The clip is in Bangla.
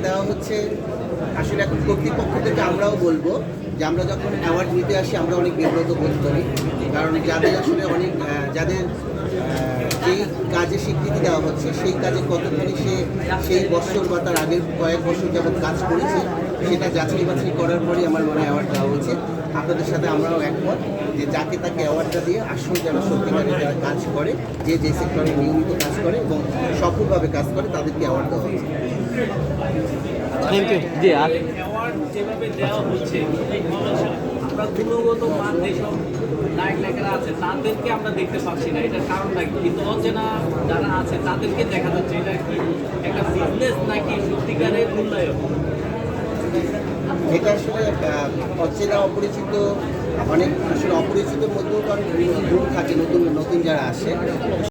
দেওয়া হচ্ছে আসলে এখন কর্তৃপক্ষ থেকে আমরাও বলবো যে আমরা যখন অ্যাওয়ার্ড নিতে আসি আমরা অনেক বিব্রত বোধ করি, কারণ যাদের আসলে অনেক যাদের যেই কাজে স্বীকৃতি দেওয়া হচ্ছে সেই কাজে কতখানি সেই বছর বা তার আগের কয়েক বছর যাবৎ কাজ করেছে সেটা যাচাই বাছাই করার পরেই আমার মনে হয় অ্যাওয়ার্ড দেওয়া উচিত। আপনাদের সাথে আমরাও একমত যে যাকে তাকে অ্যাওয়ার্ডটা দিয়ে আসল যারা সত্যিকারে যারা কাজ করে, যে সেক্টরে নিয়মিত কাজ করে এবং সফলভাবে কাজ করে তাদেরকে অ্যাওয়ার্ড দেওয়া উচিত। Thank you. জি, আর অ্যাওয়ার্ড যেভাবে দেওয়া হচ্ছে আমরা গুণগত মান যেসব নায়ক নায়িকারা আছে তাদেরকে আমরা দেখতে পাচ্ছি না। এটার কারণটা কি? কিন্তু অচেনা যারা আছে তাদেরকে দেখা যাচ্ছে। এটা কি একটা বিজনেস নাকি সত্যিকারের মূল্যায়ন? এটা আসলে অচেনা অপরিচিত অনেক আসলে অপরিচিতের মধ্যেও তো অনেক গুণ থাকে নতুন নতুন যারা আসে।